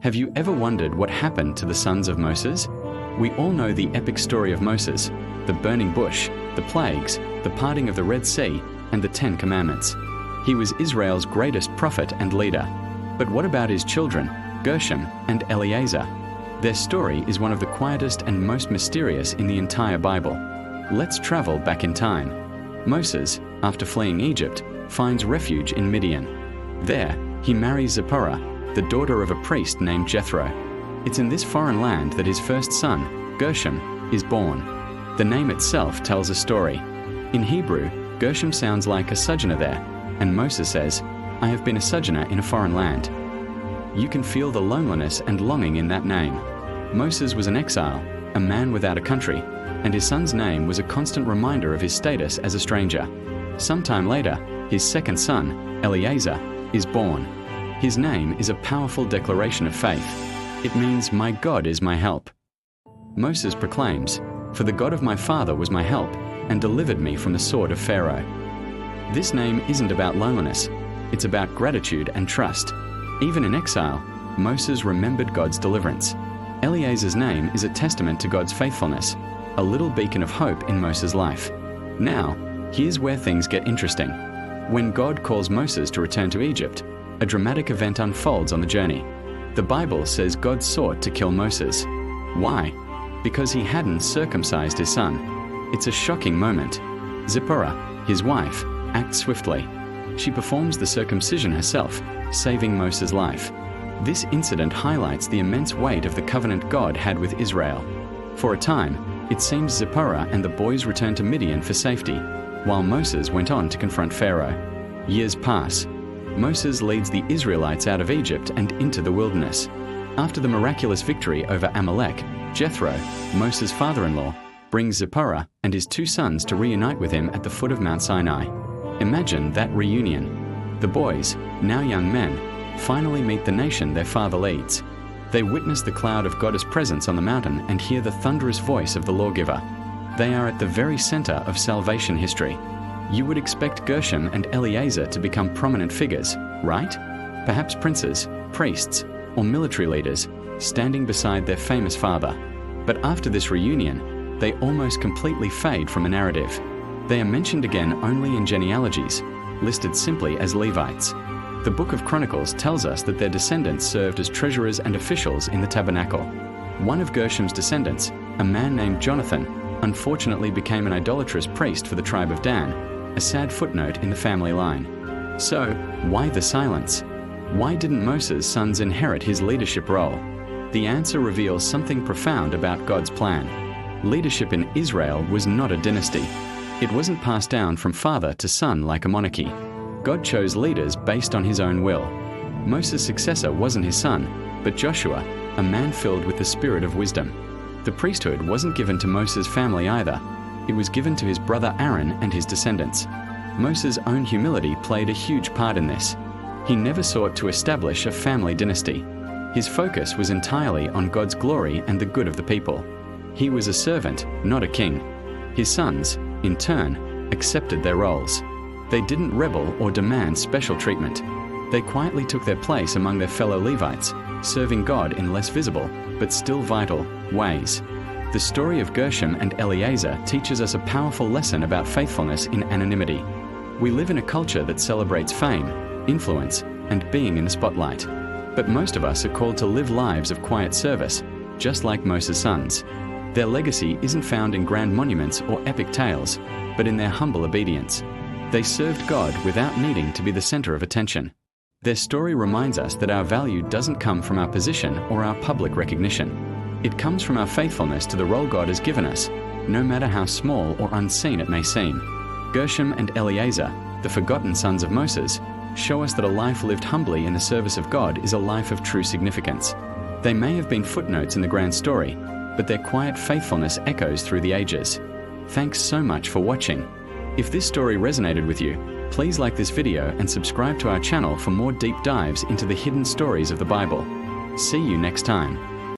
Have you ever wondered what happened to the sons of Moses? We all know the epic story of Moses, the burning bush, the plagues, the parting of the Red Sea, and the 10 Commandments. He was Israel's greatest prophet and leader. But what about his children, Gershom and Eleazar? Their story is one of the quietest and most mysterious in the entire Bible. Let's travel back in time. Moses, after fleeing Egypt, finds refuge in Midian. There, he marries Zipporah, the daughter of a priest named Jethro. It's in this foreign land that his first son, Gershom, is born. The name itself tells a story. In Hebrew, Gershom sounds like a sojourner there, and Moses says, "I have been a sojourner in a foreign land." You can feel the loneliness and longing in that name. Moses was an exile, a man without a country, and his son's name was a constant reminder of his status as a stranger. Sometime later, his second son, Eleazar, is born. His name is a powerful declaration of faith. It means, "My God is my help." Moses proclaims, "For the God of my father was my help, and delivered me from the sword of Pharaoh." This name isn't about loneliness. It's about gratitude and trust. Even in exile, Moses remembered God's deliverance. Eleazar's name is a testament to God's faithfulness, a little beacon of hope in Moses' life. Now, here's where things get interesting. When God calls Moses to return to Egypt, a dramatic event unfolds on the journey. The Bible says God sought to kill Moses. Why? Because he hadn't circumcised his son. It's a shocking moment. Zipporah, his wife, acts swiftly. She performs the circumcision herself, saving Moses' life. This incident highlights the immense weight of the covenant God had with Israel. For a time, it seems Zipporah and the boys returned to Midian for safety, while Moses went on to confront Pharaoh. Years pass. Moses leads the Israelites out of Egypt and into the wilderness. After the miraculous victory over Amalek, Jethro, Moses' father-in-law, brings Zipporah and his 2 sons to reunite with him at the foot of Mount Sinai. Imagine that reunion. The boys, now young men, finally meet the nation their father leads. They witness the cloud of God's presence on the mountain and hear the thunderous voice of the lawgiver. They are at the very center of salvation history. You would expect Gershom and Eleazar to become prominent figures, right? Perhaps princes, priests, or military leaders, standing beside their famous father. But after this reunion, they almost completely fade from a narrative. They are mentioned again only in genealogies, listed simply as Levites. The Book of Chronicles tells us that their descendants served as treasurers and officials in the tabernacle. One of Gershom's descendants, a man named Jonathan, unfortunately became an idolatrous priest for the tribe of Dan, a sad footnote in the family line. So, why the silence? Why didn't Moses' sons inherit his leadership role? The answer reveals something profound about God's plan. Leadership in Israel was not a dynasty. It wasn't passed down from father to son like a monarchy. God chose leaders based on his own will. Moses' successor wasn't his son, but Joshua, a man filled with the spirit of wisdom. The priesthood wasn't given to Moses' family either. It was given to his brother Aaron and his descendants. Moses' own humility played a huge part in this. He never sought to establish a family dynasty. His focus was entirely on God's glory and the good of the people. He was a servant, not a king. His sons, in turn, accepted their roles. They didn't rebel or demand special treatment. They quietly took their place among their fellow Levites, serving God in less visible, but still vital, ways. The story of Gershom and Eleazar teaches us a powerful lesson about faithfulness in anonymity. We live in a culture that celebrates fame, influence, and being in the spotlight. But most of us are called to live lives of quiet service, just like Moses' sons. Their legacy isn't found in grand monuments or epic tales, but in their humble obedience. They served God without needing to be the center of attention. Their story reminds us that our value doesn't come from our position or our public recognition. It comes from our faithfulness to the role God has given us, no matter how small or unseen it may seem. Gershom and Eleazar, the forgotten sons of Moses, show us that a life lived humbly in the service of God is a life of true significance. They may have been footnotes in the grand story, but their quiet faithfulness echoes through the ages. Thanks so much for watching. If this story resonated with you, please like this video and subscribe to our channel for more deep dives into the hidden stories of the Bible. See you next time.